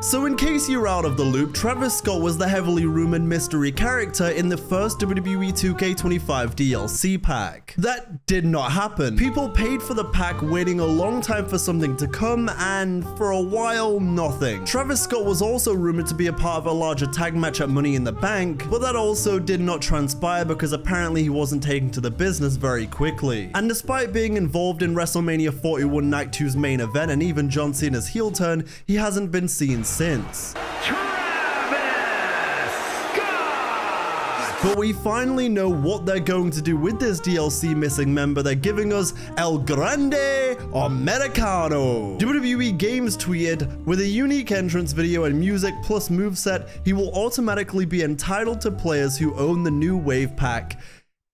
So in case you're out of the loop, Travis Scott was the heavily rumored mystery character in the first WWE 2K25 DLC pack. That did not happen. People paid for the pack waiting a long time for something to come, and for a while, nothing. Travis Scott was also rumored to be a part of a larger tag match at Money in the Bank, but that also did not transpire because apparently he wasn't taken to the business very quickly. And despite being involved in WrestleMania 41 Night 2's main event and even John Cena's heel turn, he hasn't been seen since. But we finally know what they're going to do with this DLC missing member. They're giving us El Grande Americano. WWE Games tweeted, with a unique entrance video and music plus moveset, he will automatically be entitled to players who own the new Wave Pack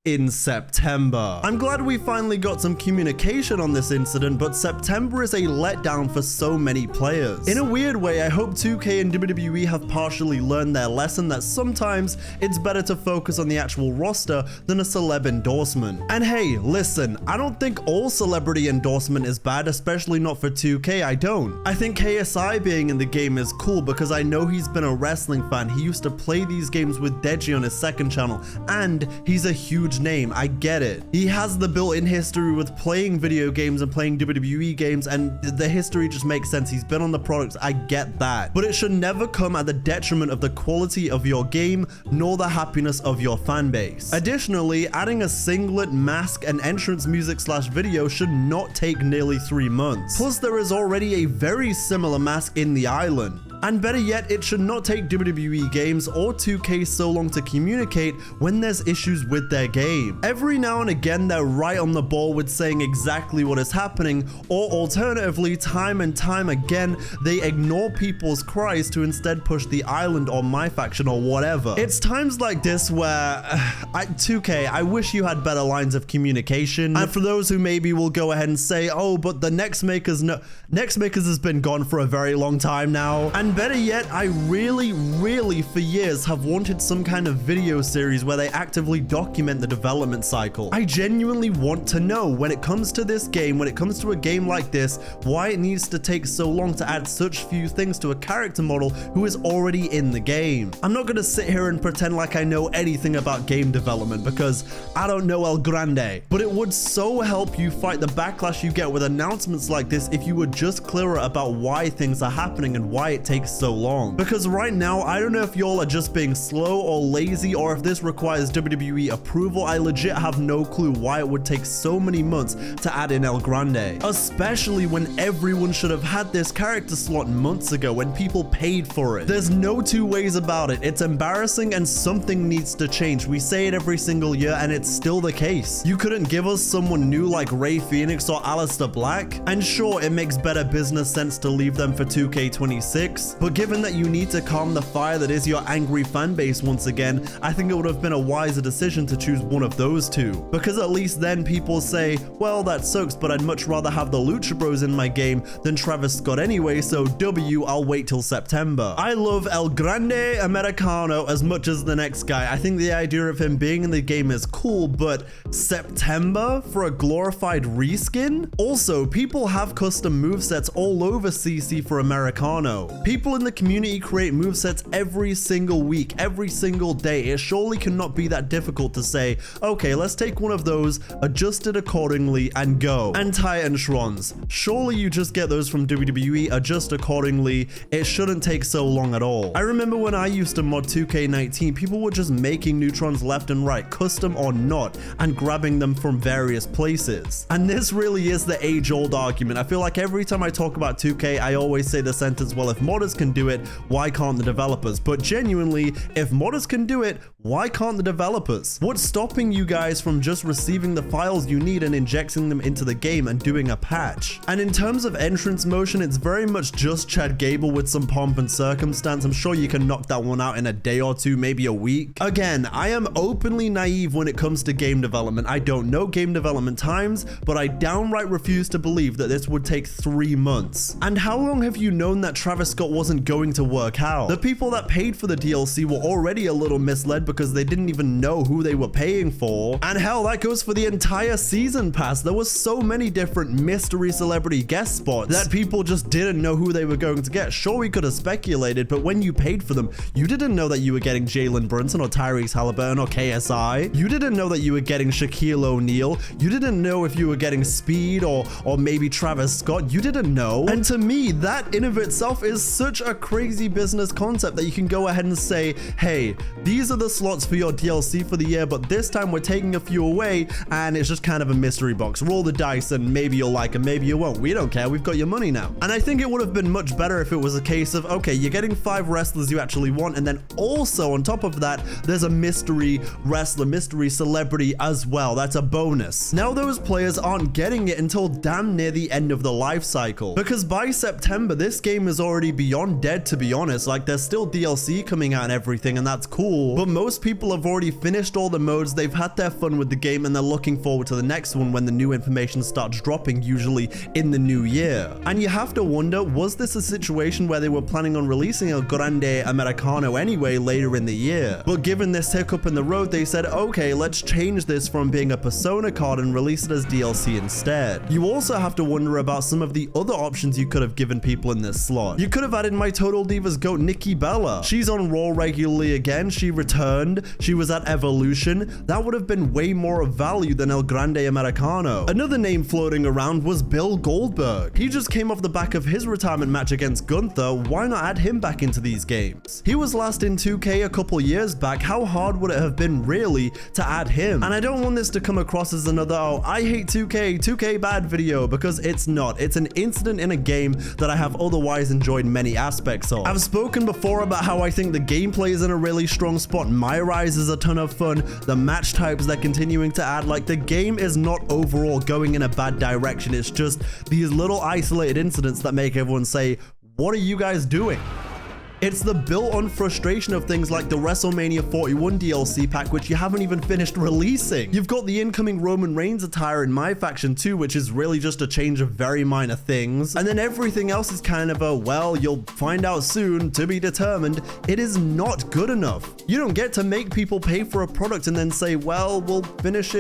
in September. I'm glad we finally got some communication on this incident, but September is a letdown for so many players. In a weird way, I hope 2K and WWE have partially learned their lesson that sometimes it's better to focus on the actual roster than a celeb endorsement. And hey, listen, I don't think all celebrity endorsement is bad, especially not for 2K, I don't. I think KSI being in the game is cool because I know he's been a wrestling fan. He used to play these games with Deji on his second channel, and he's a huge name. I get it. He has the built-in history with playing video games and playing WWE games, and the history just makes sense. He's been on the products. I get that. But it should never come at the detriment of the quality of your game nor the happiness of your fan base. Additionally, adding a singlet, mask, and entrance music / video should not take nearly 3 months. Plus, there is already a very similar mask in the island. And better yet, it should not take WWE Games or 2K so long to communicate when there's issues with their game. Every now and again, they're right on the ball with saying exactly what is happening, or alternatively, time and time again, they ignore people's cries to instead push the island or my faction or whatever. It's times like this where, 2K, I wish you had better lines of communication. And for those who maybe will go ahead and say, oh, but the Next Makers has been gone for a very long time now. And better yet, I really for years have wanted some kind of video series where they actively document the development cycle. I genuinely want to know, when it comes to this game, when it comes to a game like this, why it needs to take so long to add such few things to a character model who is already in the game. I'm not going to sit here and pretend like I know anything about game development because I don't know El Grande, but it would so help you fight the backlash you get with announcements like this if you were just clearer about why things are happening and why it takes so long. Because right now, I don't know if y'all are just being slow or lazy, or if this requires WWE approval. I legit have no clue why it would take so many months to add in El Grande, especially when everyone should have had this character slot months ago when people paid for it. There's no two ways about it. It's embarrassing and something needs to change. We say it every single year and it's still the case. You couldn't give us someone new like Rey Fenix or Aleister Black, and sure, it makes better business sense to leave them for 2K26, but given that you need to calm the fire that is your angry fan base once again, I think it would have been a wiser decision to choose one of those two, because at least then people say, well, that sucks, but I'd much rather have the Lucha Bros in my game than Travis Scott anyway, so I'll wait till September. I love El Grande Americano as much as the next guy. I think the idea of him being in the game is cool, but September for a glorified reskin? Also, people have custom movesets all over CC for Americano. People in the community create movesets every single week, every single day. It surely cannot be that difficult to say, okay, let's take one of those, adjust it accordingly, and go. And Titantrons. Surely you just get those from WWE, adjust accordingly. It shouldn't take so long at all. I remember when I used to mod 2K19, people were just making neutrons left and right, custom or not, and grabbing them from various places. And this really is the age-old argument. I feel like every time I talk about 2K, I always say the sentence, well, if modders can do it, why can't the developers? But genuinely, if modders can do it, why can't the developers? What's stopping you guys from just receiving the files you need and injecting them into the game and doing a patch? And in terms of entrance motion, it's very much just Chad Gable with some pomp and circumstance. I'm sure you can knock that one out in a day or two, maybe a week. Again, I am openly naive when it comes to game development. I don't know game development times, but I downright refuse to believe that this would take 3 months. And how long have you known that Travis Scott wasn't going to work out. The people that paid for the DLC were already a little misled because they didn't even know who they were paying for. And hell, that goes for the entire season pass. There was so many different mystery celebrity guest spots that people just didn't know who they were going to get. Sure, we could have speculated, but when you paid for them, you didn't know that you were getting Jalen Brunson or Tyrese Halliburton or KSI. You didn't know that you were getting Shaquille O'Neal. You didn't know if you were getting Speed or maybe Travis Scott. You didn't know. And to me, that in of itself is such a crazy business concept that you can go ahead and say, hey, these are the slots for your DLC for the year, but this time we're taking a few away and it's just kind of a mystery box. Roll the dice and maybe you'll like them, maybe you won't. We don't care. We've got your money now. And I think it would have been much better if it was a case of, okay, you're getting 5 wrestlers you actually want, and then also on top of that, there's a mystery wrestler, mystery celebrity as well. That's a bonus. Now those players aren't getting it until damn near the end of the life cycle, because by September, this game is already beyond dead, to be honest. Like, there's still DLC coming out and everything, and that's cool, but most people have already finished all the modes. They've had their fun with the game, and they're looking forward to the next one when the new information starts dropping, usually in the new year. And you have to wonder, was this a situation where they were planning on releasing a Grande Americano anyway later in the year? But given this hiccup in the road, they said, okay, let's change this from being a Persona card and release it as DLC instead. You also have to wonder about some of the other options you could have given people in this slot. You could have added my Total Divas GOAT Nikki Bella. She's on Raw regularly again. She returned. She was at Evolution. That would have been way more of value than El Grande Americano. Another name floating around was Bill Goldberg. He just came off the back of his retirement match against Gunther. Why not add him back into these games? He was last in 2K a couple years back. How hard would it have been really to add him? And I don't want this to come across as another, oh, I hate 2K bad video, because it's not. It's an incident in a game that I have otherwise enjoyed many aspects of. I've spoken before about how I think the gameplay is in a really strong spot. My Rise is a ton of fun. The match types they're continuing to add, like, the game is not overall going in a bad direction. It's just these little isolated incidents that make everyone say, what are you guys doing? It's the built-on frustration of things like the WrestleMania 41 DLC pack, which you haven't even finished releasing. You've got the incoming Roman Reigns attire in my faction too, which is really just a change of very minor things. And then everything else is kind of a, well, you'll find out soon, to be determined. It is not good enough. You don't get to make people pay for a product and then say, well, we'll finish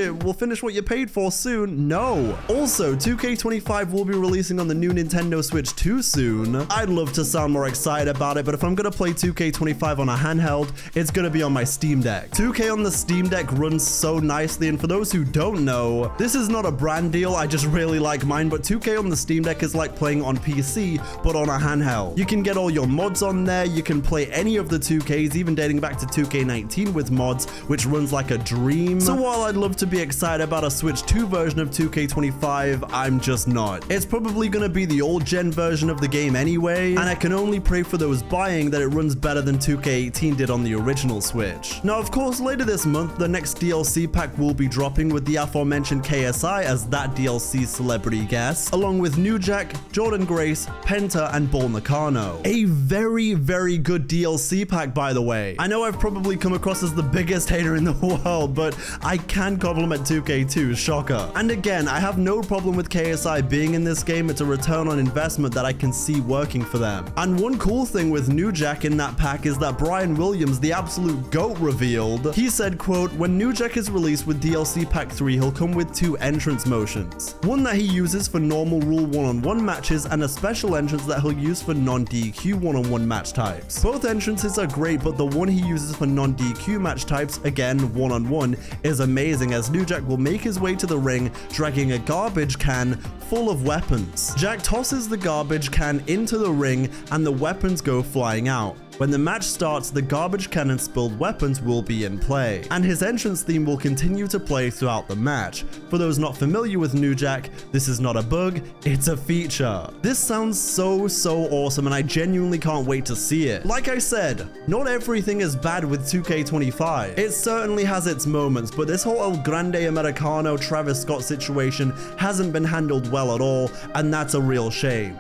what you paid for soon. No. Also, 2K25 will be releasing on the new Nintendo Switch 2 soon. I'd love to sound more excited about it, but if I'm gonna play 2K25 on a handheld, it's gonna be on my Steam Deck. 2K on the Steam Deck runs so nicely, and for those who don't know, this is not a brand deal, I just really like mine, but 2K on the Steam Deck is like playing on PC, but on a handheld. You can get all your mods on there, you can play any of the 2Ks, even dating back to 2K19 with mods, which runs like a dream. So while I'd love to be excited about a Switch 2 version of 2K25, I'm just not. It's probably gonna be the old gen version of the game anyway, and I can only pray for those buying that it runs better than 2K18 did on the original Switch. Now, of course, later this month, the next DLC pack will be dropping with the aforementioned KSI as that DLC celebrity guest, along with New Jack, Jordan Grace, Penta, and Bull Nakano. A very, very good DLC pack, by the way. I know I've probably come across as the biggest hater in the world, but I can compliment 2K too, shocker. And again, I have no problem with KSI being in this game. It's a return on investment that I can see working for them. And one cool thing with New Jack in that pack is that Brian Williams, the absolute GOAT, revealed. He said, quote, when New Jack is released with DLC Pack 3, he'll come with 2 entrance motions. One that he uses for normal rule one-on-one matches, and a special entrance that he'll use for non-DQ one-on-one match types. Both entrances are great, but the one he uses for non-DQ match types, again one-on-one, is amazing, as New Jack will make his way to the ring dragging a garbage can full of weapons. Jack tosses the garbage can into the ring and the weapons go flying out. When the match starts, the garbage can and spilled weapons will be in play, and his entrance theme will continue to play throughout the match. For those not familiar with New Jack, this is not a bug, it's a feature. This sounds so awesome, and I genuinely can't wait to see it. Like I said, not everything is bad with 2K25. It certainly has its moments, but this whole El Grande Americano Travis Scott situation hasn't been handled well at all, and that's a real shame.